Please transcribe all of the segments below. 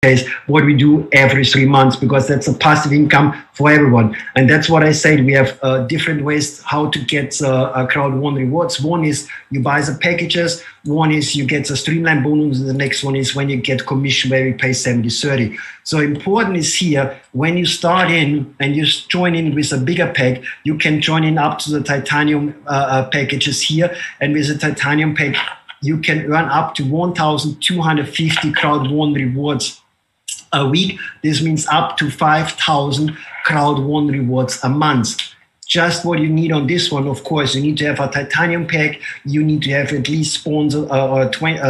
case, what we do every 3 months, because that's a passive income for everyone. And that's what I said. We have different ways how to get crowd one rewards. One is you buy the packages. One is you get the streamline bonus. The next one is when you get commission where we pay 70/30. So important is here, when you start in and you join in with a bigger pack, you can join in up to the titanium packages here. And with the titanium pack, you can earn up to 1,250 crowd one rewards a week. This means up to 5,000 crowd one rewards a month. Just what you need on this one, of course, you need to have a titanium pack. You need to have at least sponsor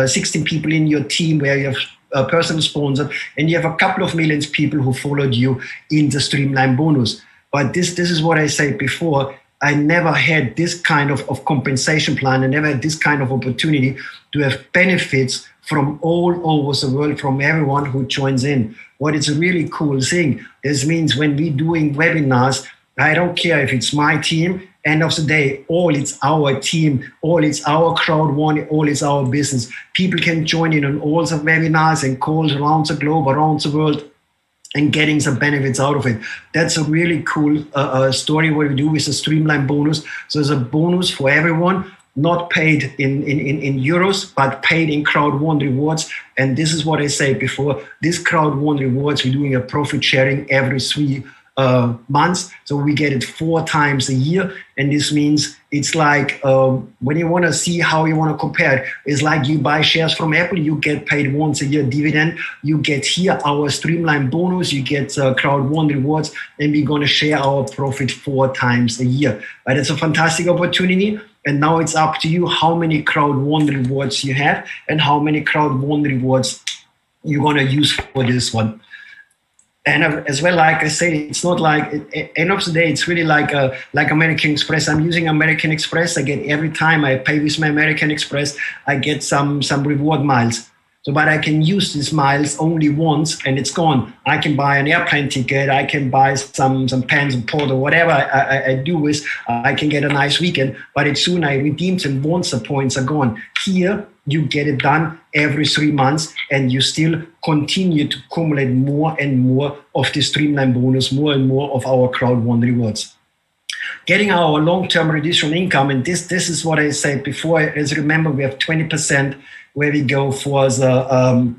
16 people in your team where you have a personal sponsor, and you have a couple of millions people who followed you in the streamline bonus. But this is what I said before. I never had this kind of compensation plan. I never had this kind of opportunity to have benefits from all over the world, from everyone who joins in. What is a really cool thing. This means when we're doing webinars, I don't care if it's my team, end of the day, all it's our team, all it's our crowd one, all it's our business. People can join in on all the webinars and calls around the globe, around the world, and getting some benefits out of it. That's a really cool story what we do with the streamline bonus. So it's a bonus for everyone, not paid in euros, but paid in crowd one rewards. And this is what I said before. This crowd one rewards, we're doing a profit sharing every 3 months. So we get it 4 times a year. And this means it's like when you want to see how you want to compare it, it's like you buy shares from Apple, you get paid once a year dividend. You get here our streamline bonus, you get crowd one rewards, and we're going to share our profit 4 times a year. But it's a fantastic opportunity. And now it's up to you how many crowd one rewards you have and how many crowd one rewards you're going to use for this one. And as well, like I said, it's not like, end of the day, it's really like American Express. I'm using American Express. I get every time I pay with my American Express, I get some reward miles. So, but I can use these miles only once and it's gone. I can buy an airplane ticket. I can buy some pens and port or whatever I do with. I can get a nice weekend, but as soon as I redeem them once, the points are gone. Here, you get it done every 3 months and you still continue to accumulate more and more of the streamline bonus, more and more of our crowd one rewards. Getting our long-term reduction income, and this is what I said before. As remember, we have 20% where we go for the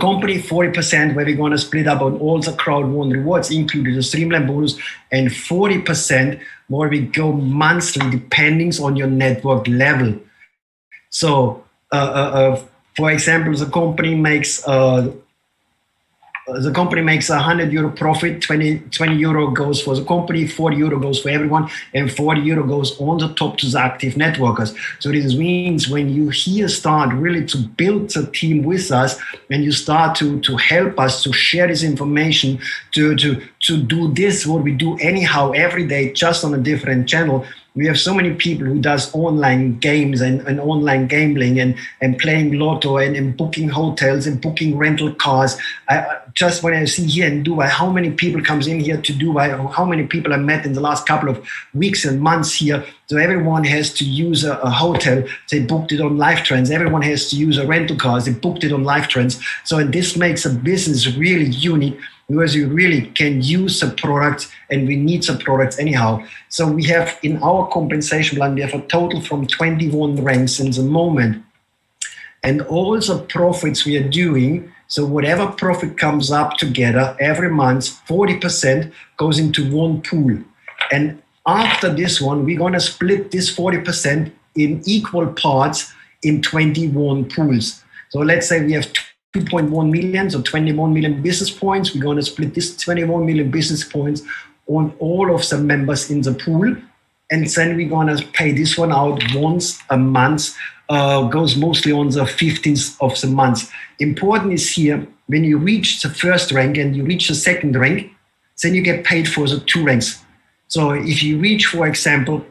company, 40% where we're going to split up on all the crowd one rewards, including the streamline bonus, and 40% where we go monthly, depending on your network level. So, for example, the company makes €100 profit, 20 euro goes for the company, 40 euro goes for everyone, and 40 euro goes on the top to the active networkers. So this means when you here start really to build a team with us, and you start to help us to share this information, to do this, what we do anyhow every day, just on a different channel. We have so many people who does online games and online gambling and playing lotto and booking hotels and booking rental cars. Just when I see here in Dubai, how many people comes in here to Dubai, how many people I met in the last couple of weeks and months here. So everyone has to use a hotel. They booked it on LifeTrends. Everyone has to use a rental car. They booked it on LifeTrends. So this makes a business really unique, because you really can use the product and we need the products anyhow. So we have in our compensation plan, we have a total from 21 ranks in the moment. And all the profits we are doing, so whatever profit comes up together every month, 40% goes into one pool. And after this one, we're going to split this 40% in equal parts in 21 pools. So let's say we have 2.1 million, so 21 million business points. We're going to split this 21 million business points on all of the members in the pool. And then we're going to pay this one out once a month, goes mostly on the 15th of the month. Important is here, when you reach the first rank and you reach the second rank, then you get paid for the 2 ranks. So if you reach, for example,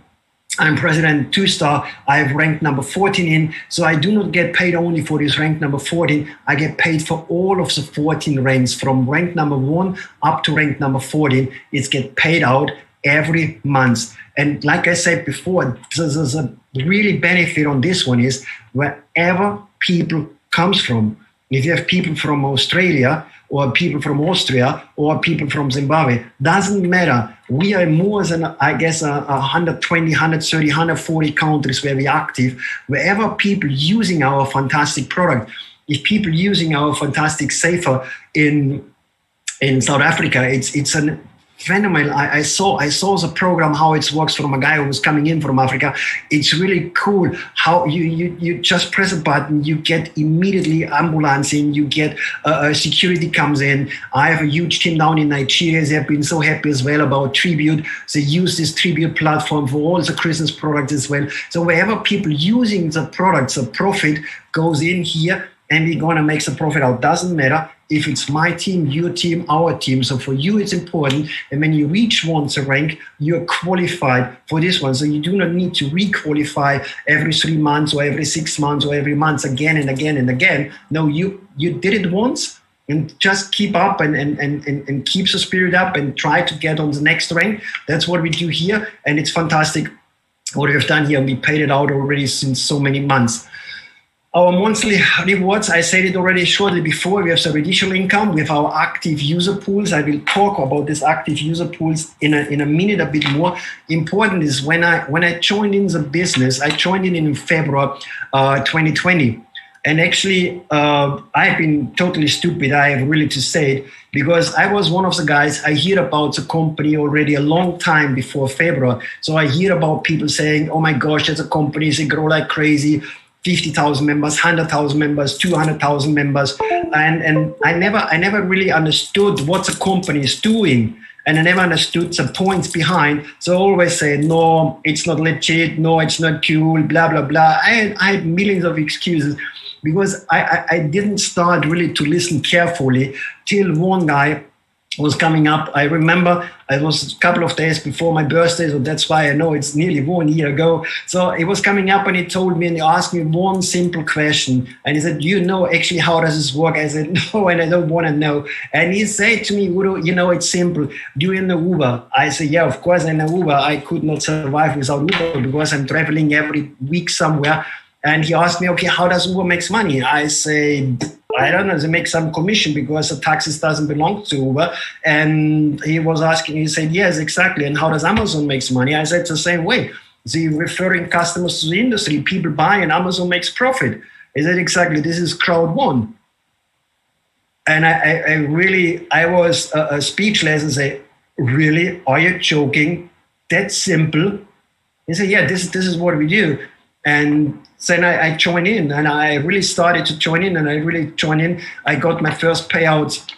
I'm president 2-star, I have rank number 14 in, so I do not get paid only for this rank number 14, I get paid for all of the 14 ranks, from rank number 1 up to rank number 14. It's get paid out every month. And like I said before, there's a really benefit on this one is wherever people comes from, if you have people from Australia or people from Austria or people from Zimbabwe, doesn't matter. We are more than, I guess, 120, 130, 140 countries where we're active. Wherever people using our fantastic product, if people using our fantastic safer in South Africa, it's an phenomenal. I saw the program, how it works from a guy who was coming in from Africa. It's really cool how you just press a button, you get immediately ambulance in, you get security comes in. I have a huge team down in Nigeria. They have been so happy as well about Tribute. They use this Tribute platform for all the Christmas products as well. So wherever people using the products, the profit goes in here, and we're gonna make the profit out. Doesn't matter if it's my team, your team, our team. So for you, it's important. And when you reach once a rank, you're qualified for this one. So you do not need to re-qualify every 3 months or every 6 months or every month again and again and again. No, you did it once, and just keep up and keep the spirit up and try to get on the next rank. That's what we do here. And it's fantastic what we've done here. We paid it out already since so many months. Our monthly rewards, I said it already shortly before, we have the residual income with our active user pools. I will talk about this active user pools in a minute, a bit more. Important is when I joined in the business, I joined in February 2020. And actually, I've been totally stupid, I have really to say it, because I was one of the guys, I hear about the company already a long time before February. So I hear about people saying, oh my gosh, there's a company, they grow like crazy. 50,000 members, 100,000 members, 200,000 members. And I never really understood what the company is doing. And I never understood the points behind. So I always say, no, it's not legit. No, it's not cool, blah, blah, blah. I had millions of excuses because I didn't start really to listen carefully till one guy was coming up. I remember it was a couple of days before my birthday, so that's why I know it's nearly 1 year ago. So it was coming up and he told me and he asked me one simple question. And he said, do you know actually how does this work? I said, no, and I don't want to know. And he said to me, Udo, you know, it's simple. Do you know Uber? I said, yeah, of course I know Uber. I could not survive without Uber because I'm traveling every week somewhere. And he asked me, okay, how does Uber make money? I say, I don't know, they make some commission because the taxis doesn't belong to Uber. And he was asking, he said, yes, exactly. And how does Amazon make money? I said, the same way. They're referring customers to the industry. People buy and Amazon makes profit. He said, exactly, this is crowd one. And I was speechless and say, really, are you joking? That's simple. He said, yeah, this is what we do. And then I joined in and I really started to join in and I really joined in. I got my first payouts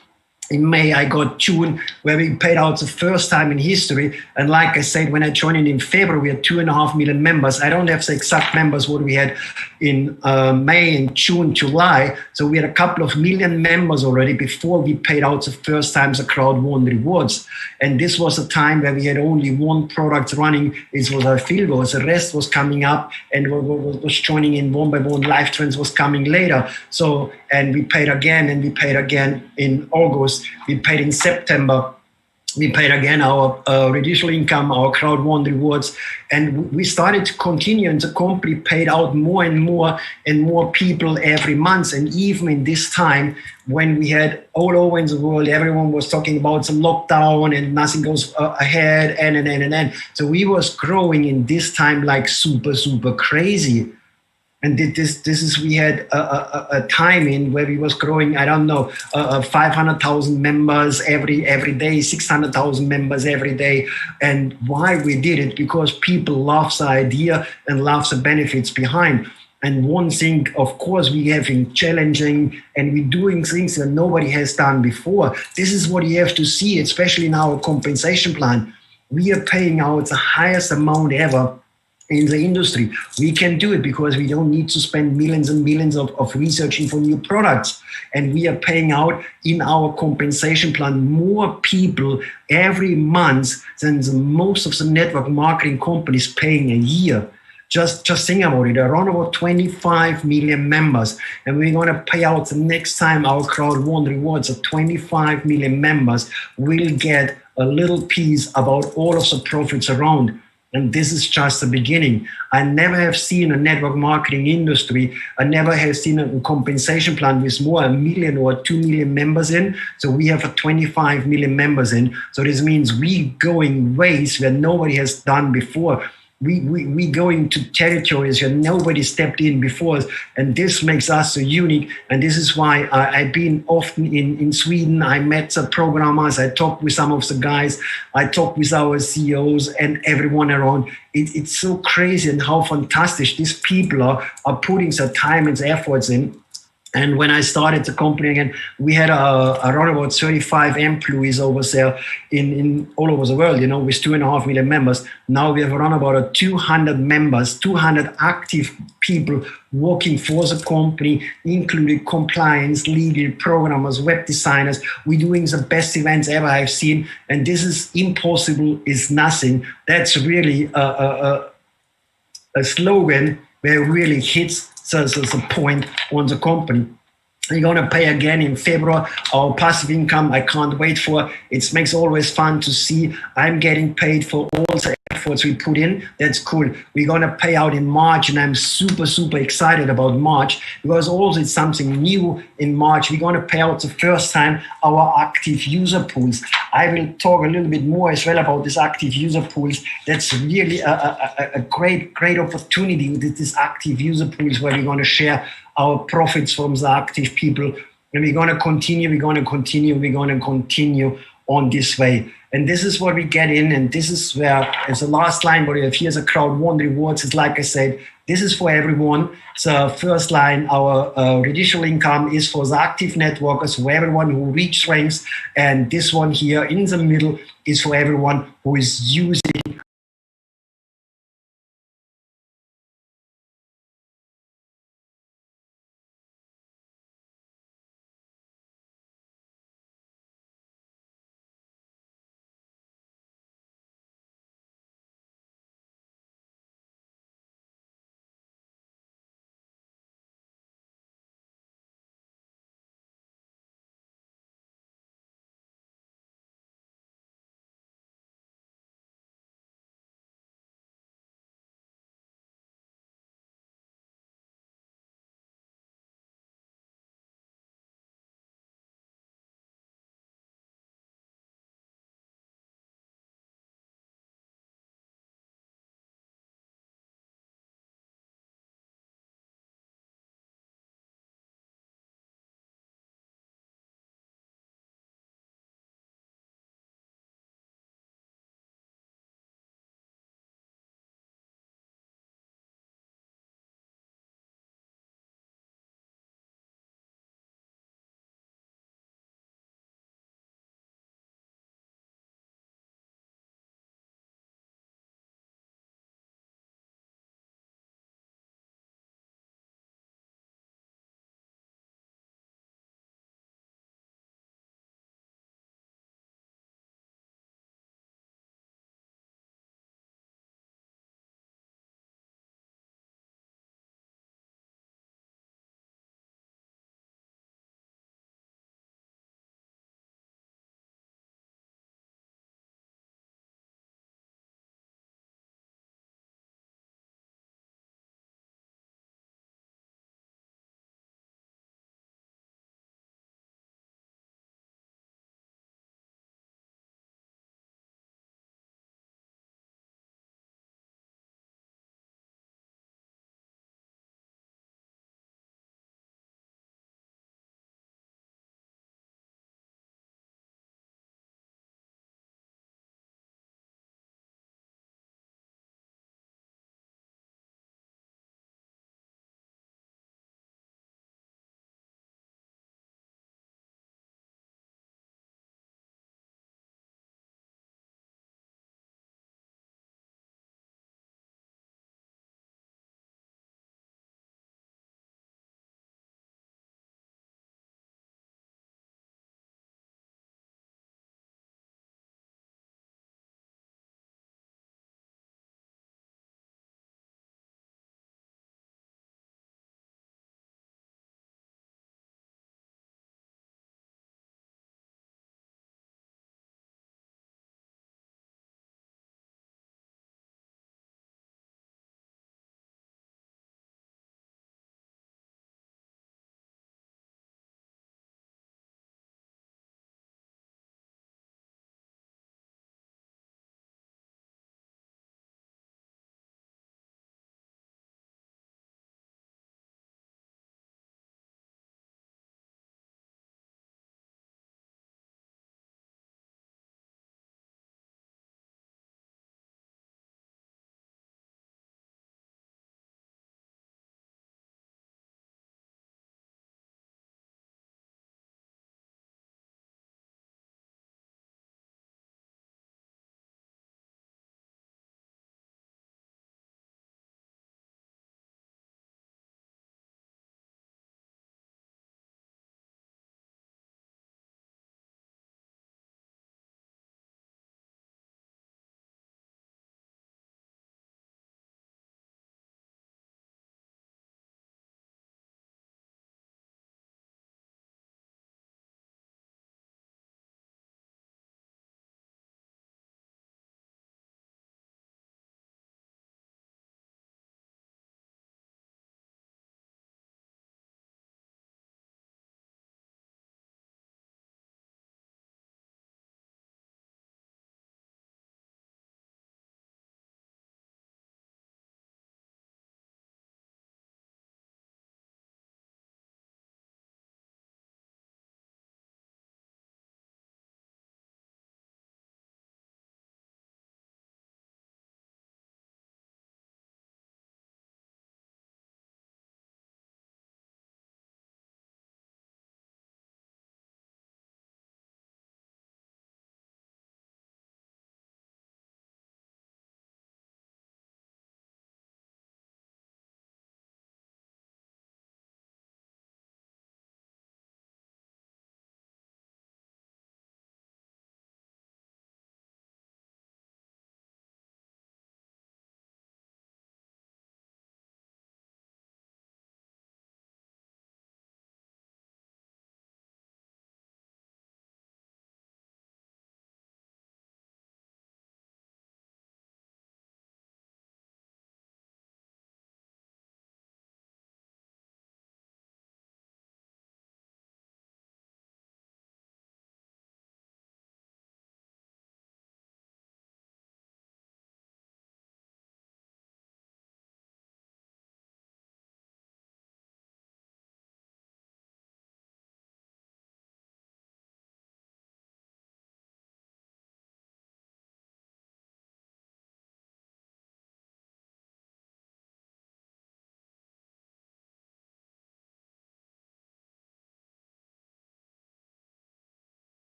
in May. I got June where we paid out the first time in history. And like I said, when I joined in February, we had 2.5 million members. I don't have the exact members what we had in May and June, July. So we had a couple of million members already before we paid out the first time the crowd won rewards. And this was a time where we had only one product running. It was Alfilgo. The rest was coming up and was joining in one by one. Live Trends was coming later. So, and we paid again and we paid again in August. We paid in September. We paid again our residual income, our crowd won rewards, and we started to continue. And the company paid out more and more people every month. And even in this time, when we had all over in the world, everyone was talking about some lockdown and nothing goes ahead, and. So we was growing in this time like super, super crazy. And this is we had a time in where we was growing, I don't know, 500,000 members every day, 600,000 members every day. And why we did it? Because people love the idea and love the benefits behind. And one thing, of course, we have been challenging and we're doing things that nobody has done before. This is what you have to see, especially in our compensation plan. We are paying out the highest amount ever in the industry. We can do it because we don't need to spend millions and millions of researching for new products. And we are paying out in our compensation plan more people every month than most of the network marketing companies paying a year. Just think about it, around about 25 million members. And we're going to pay out the next time our crowd won rewards of 25 million members will get a little piece about all of the profits around. And this is just the beginning. I never have seen a network marketing industry. I never have seen a compensation plan with more a million or 2 million members in. So we have a 25 million members in. So this means we going ways where nobody has done before. We go into territories where nobody stepped in before us, and this makes us so unique. And this is why I've been often in Sweden. I met some programmers, I talked with some of the guys, I talked with our CEOs and everyone around. It's so crazy and how fantastic these people are putting their time and efforts in. And when I started the company again, we had around about 35 employees over there in all over the world, with 2.5 million members. Now we have around about 200 members, 200 active people working for the company, including compliance, legal, programmers, web designers. We're doing the best events ever I've seen. And this is impossible is nothing. That's really a slogan where it really hits the point on the company. We're going to pay again in February. Our passive income, I can't wait for. It makes always fun to see I'm getting paid for all the efforts we put in. That's cool. We're going to pay out in March, and I'm super, super excited about March because also it's something new in March. We're going to pay out the first time our active user pools. I will talk a little bit more as well about this active user pools. That's really a great, great opportunity with this active user pools where we're going to share our profits from the active people. And we're going to continue on this way. And this is what we get in. And this is where, as the last line, but if here's a crowd one rewards, it's like I said, this is for everyone. So first line, our residual income is for the active networkers, for everyone who reach ranks. And this one here in the middle is for everyone who is using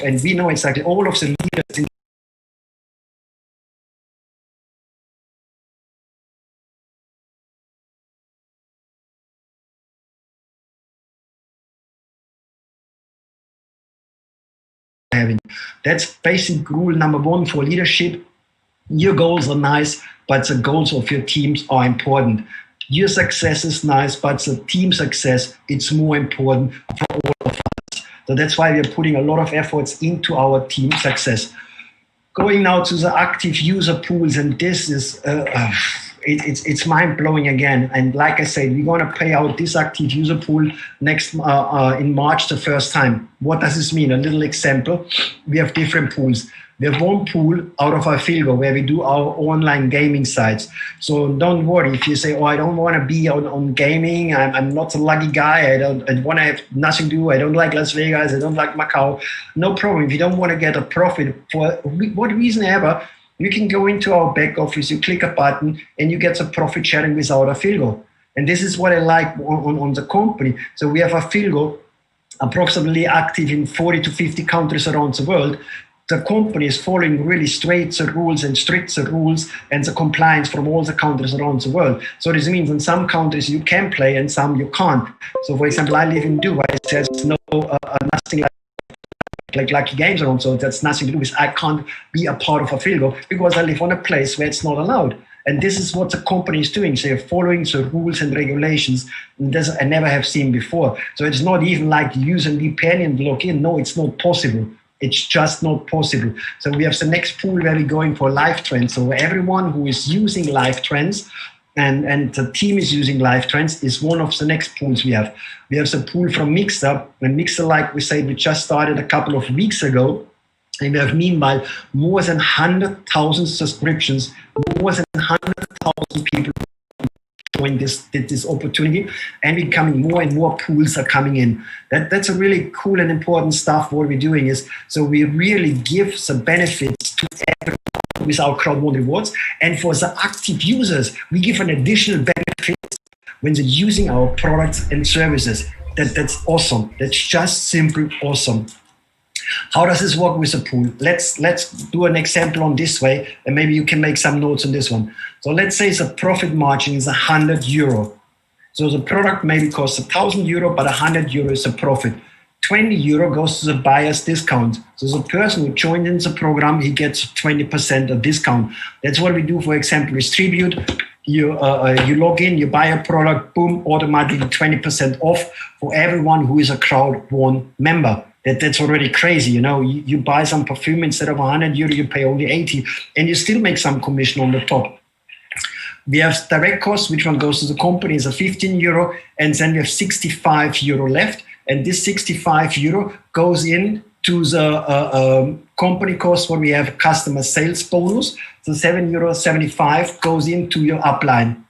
and we know exactly all of the leaders in having. That's basic rule number one for leadership. Your goals are nice, but the goals of your teams are important. Your success is nice, but the team success, it's more important for all of us. So that's why we're putting a lot of efforts into our team success. Going now to the active user pools, and this is it's mind blowing again. And like I said, we're gonna pay out this active user pool next in March the first time. What does this mean? A little example: we have different pools. We have one pool out of our Filgo where we do our online gaming sites. So don't worry if you say, oh, I don't want to be on gaming. I'm not a lucky guy. I want to have nothing to do. I don't like Las Vegas. I don't like Macau. No problem. If you don't want to get a profit for what reason ever, you can go into our back office, you click a button, and you get some profit sharing without a Filgo. And this is what I like on the company. So we have a Filgo approximately active in 40 to 50 countries around the world. The company is following really strict rules and the compliance from all the countries around the world. So this means in some countries you can play and some you can't. So for example, I live in Dubai. There's nothing like Lucky Games around, so that's nothing to do with I can't be a part of a Filgo because I live on a place where it's not allowed. And this is what the company is doing. So they're following the rules and regulations that I never have seen before. So it's not even like using VPN and log in. No, it's not possible. It's just not possible. So we have the next pool where we're going for live trends. So everyone who is using live trends and the team is using live trends is one of the next pools we have. We have the pool from Mixer. And Mixer, like we said, we just started a couple of weeks ago. And we have meanwhile more than 100,000 subscriptions, more than 100,000 people join this opportunity, and becoming more and more pools are coming in. That's a really cool and important stuff. What we're doing is, so we really give the benefits to everyone with our Crowd1 rewards, and for the active users, we give an additional benefit when they're using our products and services. That's awesome. That's just simple awesome. How does this work with a pool? Let's do an example on this way, and maybe you can make some notes on this one. So let's say the profit margin is €100. So the product maybe costs €1,000, but €100 is a profit. €20 goes to the buyer's discount. So the person who joined in the program, he gets 20% of discount. That's what we do, for example, Distribute. You log in, you buy a product, boom, automatically 20% off for everyone who is a Crowd1 member. That's already crazy, you know. You buy some perfume, instead of €100, you pay only 80, and you still make some commission on the top. We have direct costs, which one goes to the company, is a €15, and then we have €65 left, and this €65 goes in to the company cost where we have customer sales bonus. So €7.75 goes into your upline.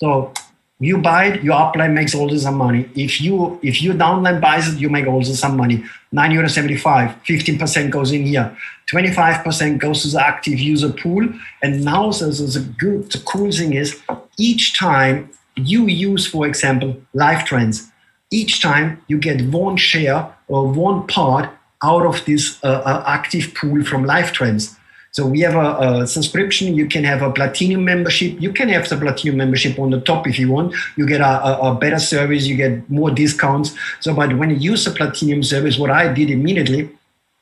So you buy it, your upline makes also some money. If your downline buys it, you make also some money. €9.75, 15% goes in here. 25% goes to the active user pool. And now the cool thing is, each time you use, for example, live trends, each time you get one share or one part out of this active pool from live trends. So we have a subscription. You can have a platinum membership. You can have the platinum membership on the top if you want. You get a better service. You get more discounts. So, but when you use the platinum service, what I did immediately,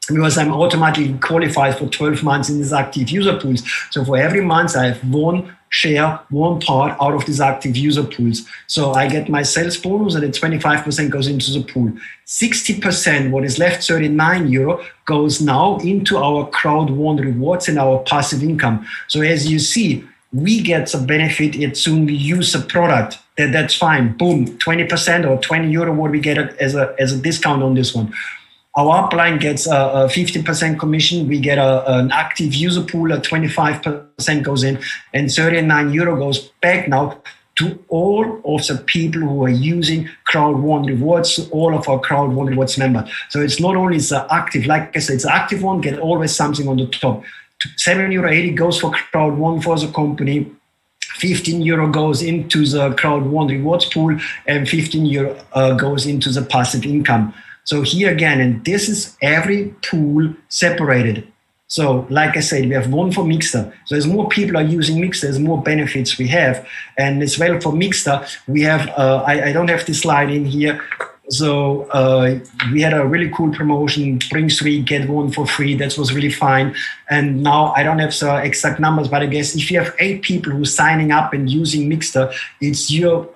because I'm automatically qualified for 12 months in these active user pools. So for every month, I have one share, one part out of these active user pools. So I get my sales bonus, and then 25% goes into the pool. 60%, what is left, €39, goes now into our Crowd1 rewards and our passive income. So as you see, we get the benefit as soon we use the product. That's fine. Boom, 20% or €20 what we get as a discount on this one. Our upline gets a 15% commission. We get an active user pool, 25% goes in, and €39 goes back now to all of the people who are using Crowd1 rewards, all of our Crowd1 rewards members. So it's not only the active, like I said, it's the active one, get always something on the top. €7.80 goes for Crowd1 for the company. €15 goes into the Crowd1 rewards pool, and €15 goes into the passive income. So here again, and this is every pool separated. So like I said, we have one for Mixer. So as more people are using Mixer, as more benefits we have. And as well for Mixer, we have, I don't have this slide in here. So we had a really cool promotion, bring 3, get 1 for free. That was really fine. And now I don't have the exact numbers, but I guess if you have 8 people who are signing up and using Mixer, it's your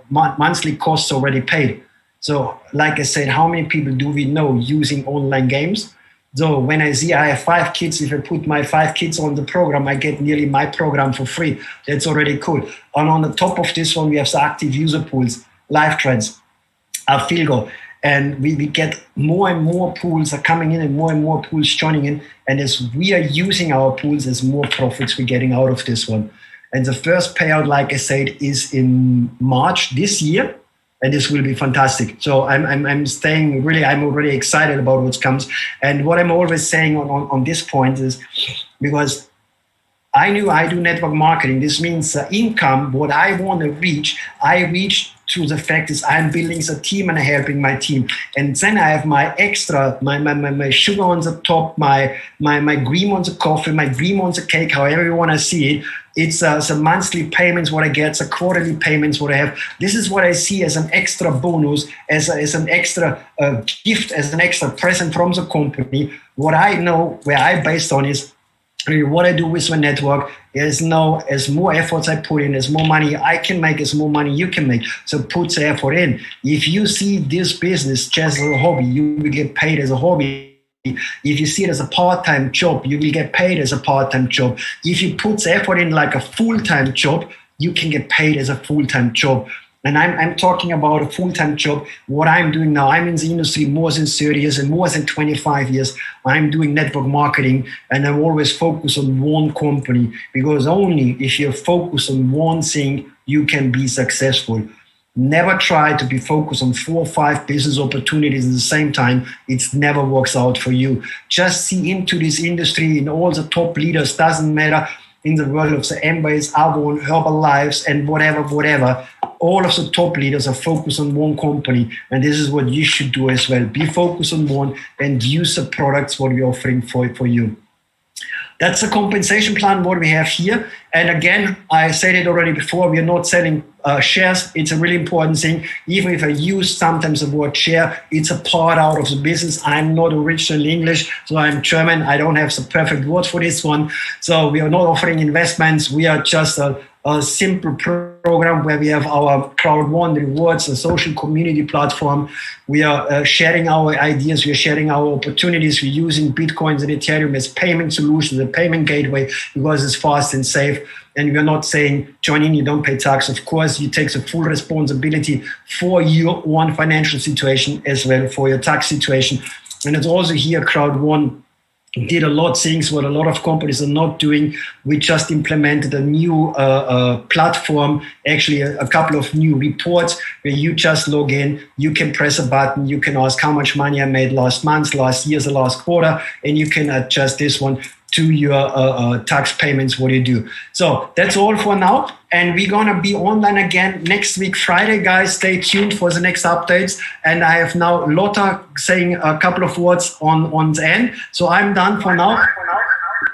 monthly costs already paid. So like I said, how many people do we know using online games? So when I see I have 5 kids, if I put my 5 kids on the program, I get nearly my program for free. That's already cool. And on the top of this one, we have the active user pools, live trends, Filgo. And we get more and more pools are coming in and more pools joining in. And as we are using our pools, there's more profits we're getting out of this one. And the first payout, like I said, is in March this year. And this will be fantastic. So I'm staying really, I'm already excited about what comes. And what I'm always saying on this point is, because I knew I do network marketing, this means income, what I want to reach, I reach through the fact is I'm building a team and helping my team. And then I have my extra, my sugar on the top, my cream on the coffee, my cream on the cake, however you want to see it. It's some monthly payments, what I get, some quarterly payments, what I have. This is what I see as an extra bonus, as an extra gift, as an extra present from the company. What I know, where I based on is, what I do with my network is now, as more efforts I put in, as more money I can make, as more money you can make. So put the effort in. If you see this business just as a hobby, you will get paid as a hobby. If you see it as a part-time job, you will get paid as a part-time job. If you put the effort in like a full-time job, you can get paid as a full-time job. And I'm talking about a full-time job. What I'm doing now, I'm in the industry more than 30 years and more than 25 years. I'm doing network marketing, and I'm always focused on one company, because only if you focus on one thing, you can be successful. Never try to be focused on 4 or 5 business opportunities at the same time. It never works out for you. Just see into this industry, in all the top leaders, doesn't matter, in the world of the Embase, Avon, Herbalife, and whatever. All of the top leaders are focused on one company, and this is what you should do as well. Be focused on one and use the products what we're offering for you. That's the compensation plan, what we have here. And again, I said it already before, we are not selling shares. It's a really important thing. Even if I use sometimes the word share, it's a part out of the business. I'm not originally English, so I'm German. I don't have the perfect word for this one. So we are not offering investments. We are just a simple program where we have our Crowd1 rewards, a social community platform. We are sharing our ideas. We are sharing our opportunities. We're using Bitcoins and Ethereum as payment solutions, a payment gateway, because it's fast and safe. And we're not saying, join in, you don't pay tax. Of course, you take the full responsibility for your own financial situation as well, for your tax situation. And it's also here, Crowd1 did a lot of things what a lot of companies are not doing. We just implemented a new platform, actually a couple of new reports where you just log in, you can press a button, you can ask how much money I made last month, last year, the last quarter, and you can adjust this one to your tax payments, what you do. So that's all for now. And we're going to be online again next week, Friday, guys. Stay tuned for the next updates. And I have now Lotta saying a couple of words on the end. So I'm done for now.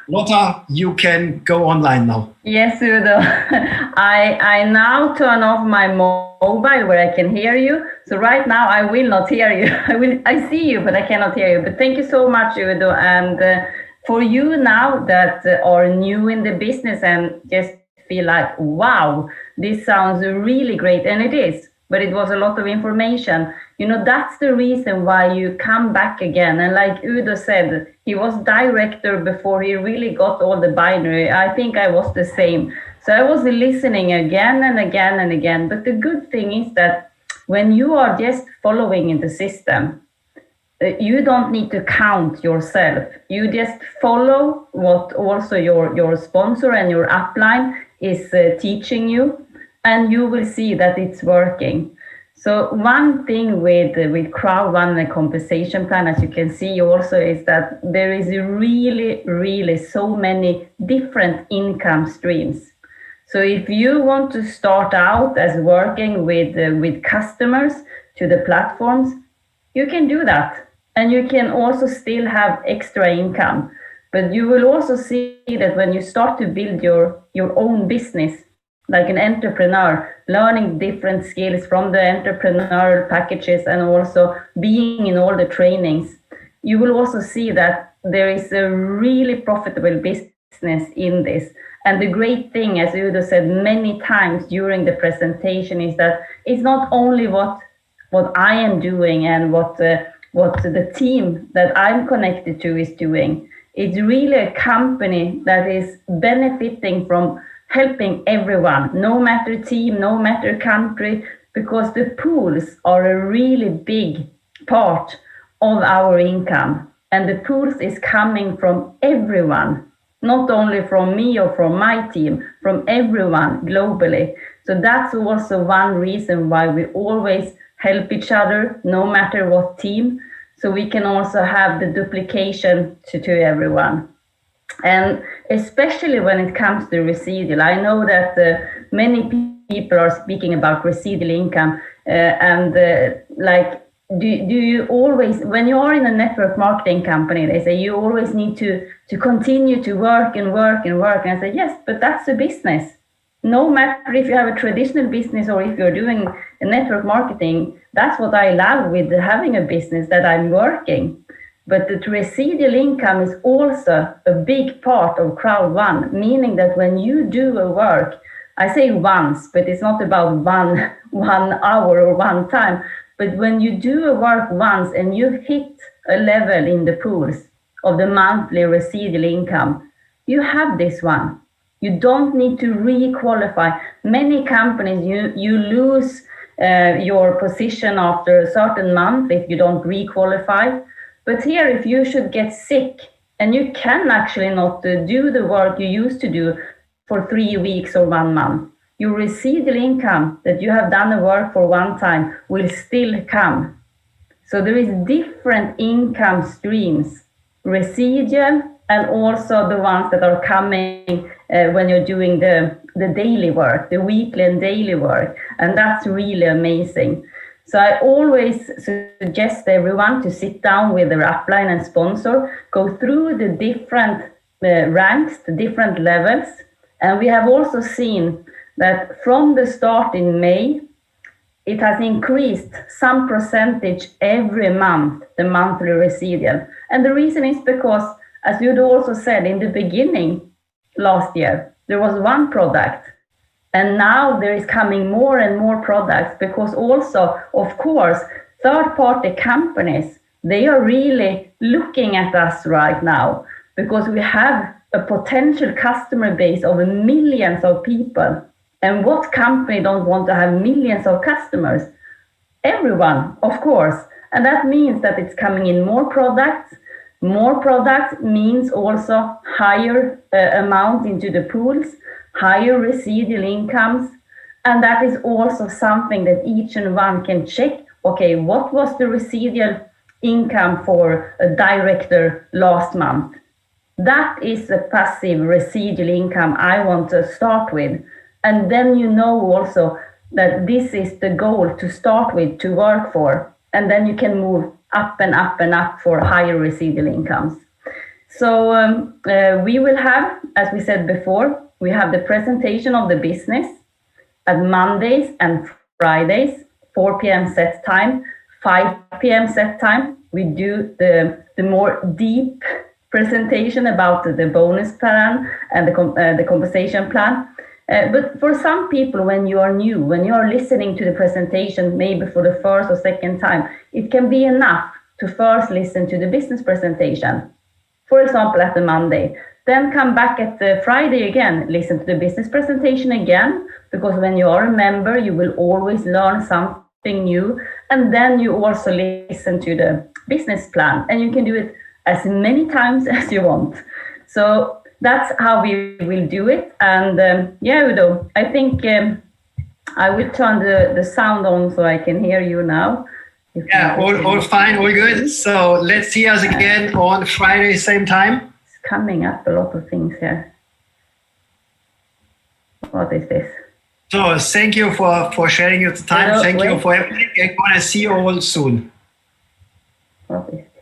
Lotta, you can go online now. Yes, Udo. I now turn off my mobile where I can hear you. So right now I will not hear you. I see you, but I cannot hear you. But thank you so much, Udo. And for you now that are new in the business and just feel like, wow, this sounds really great. And it is, but it was a lot of information. You know, that's the reason why you come back again. And like Udo said, he was director before he really got all the binary. I think I was the same. So I was listening again and again and again. But the good thing is that when you are just following in the system, you don't need to count yourself. You just follow what also your sponsor and your upline is teaching you, and you will see that it's working. So one thing with Crowd1 and the compensation plan, as you can see also, is that there is really so many different income streams. So if you want to start out as working with customers to the platforms, you can do that. And you can also still have extra income. But you will also see that when you start to build your own business, like an entrepreneur, learning different skills from the entrepreneurial packages and also being in all the trainings, you will also see that there is a really profitable business in this. And the great thing, as Udo said many times during the presentation, is that it's not only what I am doing and what the team that I'm connected to is doing. It's really a company that is benefiting from helping everyone, no matter team, no matter country, because the pools are a really big part of our income. And the pools is coming from everyone, not only from me or from my team, from everyone globally. So that's also one reason why we always help each other, no matter what team. So we can also have the duplication to everyone. And especially when it comes to residual, I know that many people are speaking about residual income do you always, when you are in a network marketing company, they say you always need to continue to work and work and work. And I say, yes, but that's a business. No matter if you have a traditional business or if you're doing a network marketing, that's what I love with having a business, that I'm working. But the residual income is also a big part of Crowd1, meaning that when you do a work, I say once, but it's not about one hour or one time. But when you do a work once and you hit a level in the pools of the monthly residual income, you have this one. You don't need to re-qualify. Many companies, you lose your position after a certain month if you don't re-qualify. But here, if you should get sick and you can actually not do the work you used to do for 3 weeks or 1 month, your residual income that you have done the work for one time will still come. So there is different income streams, residual and also the ones that are coming when you're doing the daily work, the weekly and daily work. And that's really amazing. So I always suggest everyone to sit down with their upline and sponsor, go through the different ranks, the different levels. And we have also seen that from the start in May, it has increased some percentage every month, the monthly residual. And the reason is because, as you also said, in the beginning last year, there was one product. And now there is coming more and more products, because also, of course, third-party companies, they are really looking at us right now, because we have a potential customer base of millions of people. And what company don't want to have millions of customers? Everyone, of course. And that means that it's coming in more products. More products means also higher amount into the pools, higher residual incomes. And that is also something that each and one can check. Okay, what was the residual income for a director last month? That is a passive residual income I want to start with. And then you know also that this is the goal to start with, to work for. And then you can move up and up and up for higher residual incomes. So we will have, as we said before, we have the presentation of the business at Mondays and Fridays, 4 p.m. set time, 5 p.m. set time. We do the more deep presentation about the bonus plan and the compensation plan. But for some people, when you are new, when you are listening to the presentation, maybe for the first or second time, it can be enough to first listen to the business presentation. For example, at the Monday, then come back at the Friday again, listen to the business presentation again, because when you are a member, you will always learn something new. And then you also listen to the business plan, and you can do it as many times as you want. So that's how we will do it. And Udo, I think I will turn the sound on so I can hear you now. Yeah, all fine, all good. So let's see us again on Friday, same time. It's coming up a lot of things here. What is this? So thank you for sharing your time. Thank you for everything. I'm going to see you all soon. What is